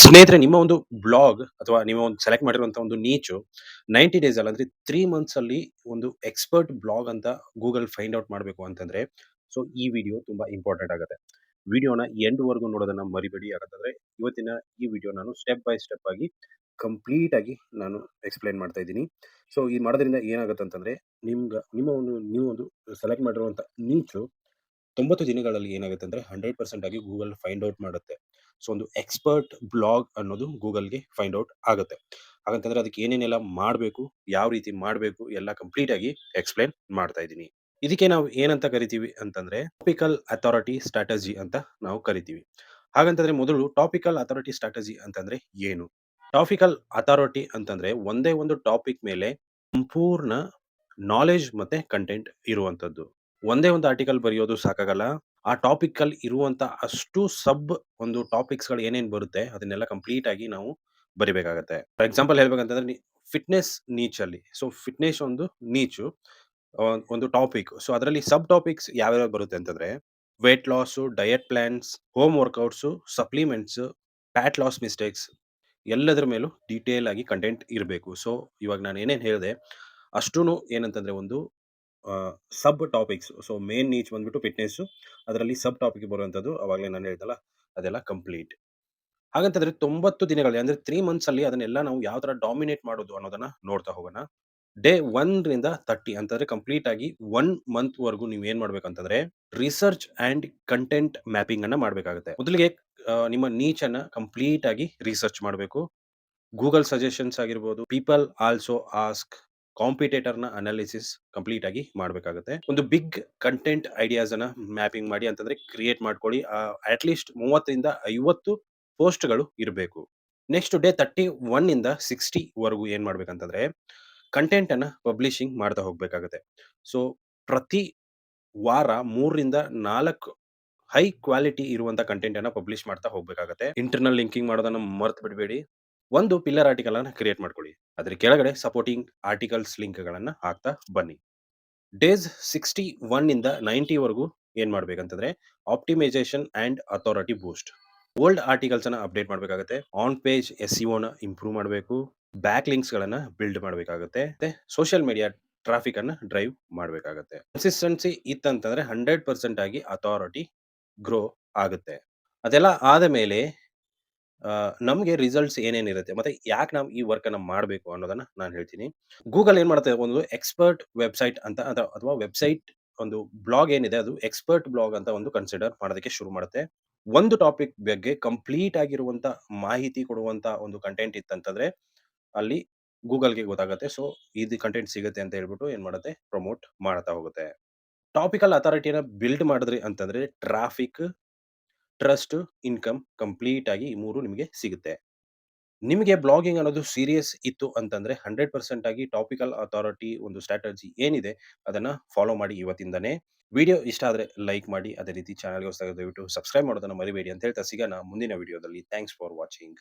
ಸ್ನೇಹಿತರೆ ನಿಮ್ಮ ಒಂದು ಬ್ಲಾಗ್ ಅಥವಾ ನೀವು ಒಂದು ಸೆಲೆಕ್ಟ್ ಮಾಡಿರುವಂತ ಒಂದು ನೀಚು 90 ಡೇಸ್ ಅಲ್ಲಿ ಅಂದ್ರೆ 3 ಮಂತ್ಸ್ ಅಲ್ಲಿ ಒಂದು ಎಕ್ಸ್ಪರ್ಟ್ ಬ್ಲಾಗ್ ಅಂತ ಗೂಗಲ್ ಫೈಂಡ್ ಔಟ್ ಮಾಡಬೇಕು ಅಂತಂದ್ರೆ ಸೊ ಈ ವಿಡಿಯೋ ತುಂಬಾ ಇಂಪಾರ್ಟೆಂಟ್ ಆಗುತ್ತೆ. ವಿಡಿಯೋನ ಎಂಡ್ ವರೆಗೂ ನೋಡೋದನ್ನ ಮರಿಬೇಡಿ. ಯಾಕಂತಂದ್ರೆ ಇವತ್ತಿನ ಈ ವಿಡಿಯೋ ನಾನು ಸ್ಟೆಪ್ ಬೈ ಸ್ಟೆಪ್ ಆಗಿ ಕಂಪ್ಲೀಟ್ ಆಗಿ ನಾನು ಎಕ್ಸ್‌ಪ್ಲೇನ್ ಮಾಡ್ತಾ ಇದ್ದೀನಿ. ಸೊ ಈ ಮಾಡೋದ್ರಿಂದ ಏನಾಗುತ್ತೆ ಅಂತಂದ್ರೆ ನಿಮ್ಮ ಒಂದು ನೀವು ಒಂದು ಸೆಲೆಕ್ಟ್ ಮಾಡಿರುವಂತ ನೀಚು 90 ದಿನಗಳಲ್ಲಿ ಏನಾಗುತ್ತೆ ಅಂದ್ರೆ 100% ಆಗಿ ಗೂಗಲ್ ಫೈಂಡ್ ಔಟ್ ಮಾಡುತ್ತೆ. ಸೊ ಒಂದು ಎಕ್ಸ್‌ಪರ್ಟ್ ಬ್ಲಾಗ್ ಅನ್ನೋದು ಗೂಗಲ್‌ಗೆ ಫೈಂಡ್ ಔಟ್ ಆಗುತ್ತೆ. ಹಾಗಂತಂದ್ರೆ ಅದಕ್ಕೆ ಏನೇನೆಲ್ಲ ಮಾಡಬೇಕು, ಯಾವ ರೀತಿ ಮಾಡಬೇಕು ಎಲ್ಲ ಕಂಪ್ಲೀಟ್ ಆಗಿ ಎಕ್ಸ್‌ಪ್ಲೇನ್ ಮಾಡ್ತಾ ಇದ್ದೀನಿ. ಇದಕ್ಕೆ ನಾವು ಏನಂತ ಕರಿತೀವಿ ಅಂತಂದ್ರೆ ಟಾಪಿಕಲ್ ಅಥಾರಿಟಿ ಸ್ಟ್ರಾಟಜಿ ಅಂತ ನಾವು ಕರಿತೀವಿ. ಹಾಗಂತಂದ್ರೆ ಮೊದಲು ಟಾಪಿಕಲ್ ಅಥಾರಿಟಿ ಸ್ಟ್ರಾಟಜಿ ಅಂತಂದ್ರೆ ಏನು? ಟಾಪಿಕಲ್ ಅಥಾರಿಟಿ ಅಂತಂದ್ರೆ ಒಂದೇ ಒಂದು ಟಾಪಿಕ್ ಮೇಲೆ ಸಂಪೂರ್ಣ ನಾಲೆಡ್ಜ್ ಮತ್ತೆ ಕಂಟೆಂಟ್ ಇರುವಂತದ್ದು. ಒಂದೇ ಒಂದು ಆರ್ಟಿಕಲ್ ಬರೆಯೋದು ಸಾಕಾಗಲ್ಲ. ಆ ಟಾಪಿಕ್ ಅಲ್ಲಿ ಇರುವಂತ ಅಷ್ಟು ಒಂದು ಟಾಪಿಕ್ಸ್‌ಗಳು ಏನೇನ್ ಬರುತ್ತೆ ಅದನ್ನೆಲ್ಲ ಕಂಪ್ಲೀಟ್ ಆಗಿ ನಾವು ಬರಿಬೇಕಾಗತ್ತೆ. ಫಾರ್ ಎಕ್ಸಾಂಪಲ್ ಹೇಳ್ಬೇಕಂತಂದ್ರೆ ಫಿಟ್‌ನೆಸ್ ನೀಚ್ ಅಲ್ಲಿ. ಸೊ ಫಿಟ್‌ನೆಸ್ ಒಂದು ನೀಚು ಒಂದು ಟಾಪಿಕ್. ಸೊ ಅದರಲ್ಲಿ ಸಬ್ ಟಾಪಿಕ್ಸ್ ಯಾವ್ಯಾವು ಬರುತ್ತೆ ಅಂತಂದ್ರೆ weight loss, diet plans, home workouts, supplements, fat loss mistakes ಎಲ್ಲದ್ರ ಮೇಲೂ ಡೀಟೇಲ್ ಆಗಿ ಕಂಟೆಂಟ್ ಇರಬೇಕು. ಸೊ ಇವಾಗ ನಾನು ಏನೇನ್ ಹೇಳಿದೆ ಅಷ್ಟೂನು ಏನಂತಂದ್ರೆ ಒಂದು ಸಬ್ ಟಾಪಿಕ್ಸ್. ಸೊ ಮೇನ್ ನೀಚ್ ಬಂದ್ಬಿಟ್ಟು ಫಿಟ್ನೆಸ್ಸು. ಅದರಲ್ಲಿ ಸಬ್ ಟಾಪಿಕ್ ಬರುವಂಥದ್ದು ಅವಾಗಲೇ ನಾನು ಹೇಳಿದ್ನಲ್ಲ ಅದೆಲ್ಲ ಕಂಪ್ಲೀಟ್. ಹಾಗಂತಂದ್ರೆ 90 ದಿನಗಳಲ್ಲಿ ಅಂದ್ರೆ 3 ಮಂತ್ಸ್ ಅಲ್ಲಿ ಅದನ್ನೆಲ್ಲ ನಾವು ಯಾವ ತರ ಡಾಮಿನೇಟ್ ಮಾಡೋದು ಅನ್ನೋದನ್ನ ನೋಡ್ತಾ ಹೋಗೋಣ. ಡೇ 1 ರಿಂದ 30 ಅಂತಂದ್ರೆ ಕಂಪ್ಲೀಟ್ ಆಗಿ 1 ಮಂತ್ ವರೆಗೂ ನೀವು ಏನ್ ಮಾಡ್ಬೇಕಂತಂದ್ರೆ ರಿಸರ್ಚ್ ಅಂಡ್ ಕಂಟೆಂಟ್ ಮ್ಯಾಪಿಂಗ್ ಅನ್ನ ಮಾಡ್ಬೇಕಾಗುತ್ತೆ. ಮೊದಲಿಗೆ ನಿಮ್ಮ ನೀಚ್ ಅನ್ನ ಕಂಪ್ಲೀಟ್ ಆಗಿ ರಿಸರ್ಚ್ ಮಾಡಬೇಕು. ಗೂಗಲ್ ಸಜೆಷನ್ಸ್ ಆಗಿರ್ಬೋದು, ಪೀಪಲ್ ಆಲ್ಸೋ ಆಸ್ಕ್, ಕಾಂಪಿಟೇಟರ್‌ನ ಅನಾಲಿಸಿಸ್ ಕಂಪ್ಲೀಟ್ ಆಗಿ ಮಾಡಬೇಕಾಗುತ್ತೆ. ಒಂದು ಬಿಗ್ ಕಂಟೆಂಟ್ ಐಡಿಯಾಸ್ ಅನ್ನ ಮ್ಯಾಪಿಂಗ್ ಮಾಡಿ ಅಂತಂದ್ರೆ ಕ್ರಿಯೇಟ್ ಮಾಡ್ಕೊಳ್ಳಿ. ಅಟ್ ಲೀಸ್ಟ್ 30 ರಿಂದ 50 ಪೋಸ್ಟ್‌ಗಳು ಇರಬೇಕು. ನೆಕ್ಸ್ಟ್ ಡೇ 31 ಇಂದ 60 ವರೆಗೂ ಏನ್ ಮಾಡ್ಬೇಕಂತಂದ್ರೆ ಕಂಟೆಂಟ್ ಅನ್ನ ಪಬ್ಲಿಷಿಂಗ್ ಮಾಡ್ತಾ ಹೋಗ್ಬೇಕಾಗುತ್ತೆ. ಸೊ ಪ್ರತಿ ವಾರ 3 ರಿಂದ 4 ಹೈ ಕ್ವಾಲಿಟಿ ಇರುವಂತ ಕಂಟೆಂಟ್ ಅನ್ನ ಪಬ್ಲಿಷ್ ಮಾಡ್ತಾ ಹೋಗ್ಬೇಕಾಗತ್ತೆ. ಇಂಟರ್ನಲ್ ಲಿಂಕಿಂಗ್ ಮಾಡೋದನ್ನ ಮರ್ತ್ ಬಿಡಬೇಡಿ. ಒಂದು ಪಿಲ್ಲರ್ ಆರ್ಟಿಕಲ್ ಅನ್ನ ಕ್ರಿಯೇಟ್ ಮಾಡ್ಕೊಳ್ಳಿ. ಅದ್ರ ಕೆಳಗಡೆ ಸಪೋರ್ಟಿಂಗ್ ಆರ್ಟಿಕಲ್ಸ್ ಲಿಂಕ್‌ಗಳನ್ನ ಹಾಕ್ತಾ ಬನ್ನಿ. ಡೇಸ್ 61 ಇಂದ 90 ವರೆಗೂ ಏನ್ ಮಾಡ್ಬೇಕಂತಂದ್ರೆ optimisation and authority boost. Old articles ಅನ್ನ ಅಪ್ಡೇಟ್ ಮಾಡ್ಬೇಕಾಗುತ್ತೆ. ಆನ್ ಪೇಜ್ ಎಸ್‌ಇಒ ನ ಇಂಪ್ರೂವ್ ಮಾಡಬೇಕು. ಬ್ಯಾಕ್ ಲಿಂಕ್ಸ್ ಗಳನ್ನ ಬಿಲ್ಡ್ ಮಾಡಬೇಕಾಗುತ್ತೆ. ಮತ್ತೆ ಸೋಷಿಯಲ್ ಮೀಡಿಯಾ ಟ್ರಾಫಿಕ್ ಅನ್ನ ಡ್ರೈವ್ ಮಾಡಬೇಕಾಗುತ್ತೆ. ಕನ್ಸಿಸ್ಟೆನ್ಸಿ ಇತ್ತಂತಂದ್ರೆ 100% ಆಗಿ ಅಥಾರಿಟಿ ಗ್ರೋ ಆಗುತ್ತೆ. ಅದೆಲ್ಲ ಆದ ಮೇಲೆ ನಮ್ಗೆ ರಿಸಲ್ಟ್ಸ್ ಏನೇನಿರುತ್ತೆ ಮತ್ತೆ ಯಾಕೆ ನಾವು ಈ ವರ್ಕ್ ಅನ್ನ ಮಾಡಬೇಕು ಅನ್ನೋದನ್ನ ನಾನು ಹೇಳ್ತೀನಿ. ಗೂಗಲ್ ಏನ್ ಮಾಡುತ್ತೆ ಒಂದು ಎಕ್ಸ್‌ಪರ್ಟ್ ವೆಬ್‌ಸೈಟ್ ಅಂತ ಅಥವಾ ವೆಬ್‌ಸೈಟ್ ಒಂದು ಬ್ಲಾಗ್ ಏನಿದೆ ಅದು ಎಕ್ಸ್‌ಪರ್ಟ್ ಬ್ಲಾಗ್ ಅಂತ ಒಂದು ಕನ್ಸಿಡರ್ ಮಾಡೋದಕ್ಕೆ ಶುರು ಮಾಡುತ್ತೆ. ಒಂದು ಟಾಪಿಕ್ ಬಗ್ಗೆ ಕಂಪ್ಲೀಟ್ ಆಗಿರುವಂತ ಮಾಹಿತಿ ಕೊಡುವಂತ ಒಂದು ಕಂಟೆಂಟ್ ಇತ್ತಂತಂದ್ರೆ ಅಲ್ಲಿ ಗೂಗಲ್‌ಗೆ ಗೊತ್ತಾಗುತ್ತೆ. ಸೊ ಇದು ಕಂಟೆಂಟ್ ಸಿಗುತ್ತೆ ಅಂತ ಹೇಳ್ಬಿಟ್ಟು ಏನ್ ಮಾಡುತ್ತೆ ಪ್ರಮೋಟ್ ಮಾಡ್ತಾ ಹೋಗುತ್ತೆ. ಟಾಪಿಕಲ್ ಅಥಾರಿಟಿನ ಬಿಲ್ಡ್ ಮಾಡಿದ್ರಿ ಅಂತಂದ್ರೆ ಟ್ರಾಫಿಕ್, ಟ್ರಸ್ಟ್, ಇನ್ಕಮ್ ಕಂಪ್ಲೀಟ್ ಆಗಿ ಈ 3 ನಿಮಗೆ ಸಿಗುತ್ತೆ. ನಿಮಗೆ ಬ್ಲಾಗಿಂಗ್ ಅನ್ನೋದು ಸೀರಿಯಸ್ ಇತ್ತು ಅಂತಂದ್ರೆ 100% ಆಗಿ ಟಾಪಿಕಲ್ ಅಥಾರಿಟಿ ಒಂದು ಸ್ಟ್ರಾಟಜಿ ಏನಿದೆ ಅದನ್ನ ಫಾಲೋ ಮಾಡಿ ಇವತ್ತಿಂದನೇ. ವಿಡಿಯೋ ಇಷ್ಟ ಆದ್ರೆ ಲೈಕ್ ಮಾಡಿ. ಅದೇ ರೀತಿ ಚಾನಲ್‌ಗೆ ಹೊಸದಾಗಿ ದಯವಿಟ್ಟು ಸಬ್ಸ್ಕ್ರೈಬ್ ಮಾಡೋದನ್ನ ಮರಿಬೇಡಿ ಅಂತ ಹೇಳ್ತಾ ಸಿಗೋಣ ಮುಂದಿನ ವಿಡಿಯೋದಲ್ಲಿ. Thanks for watching.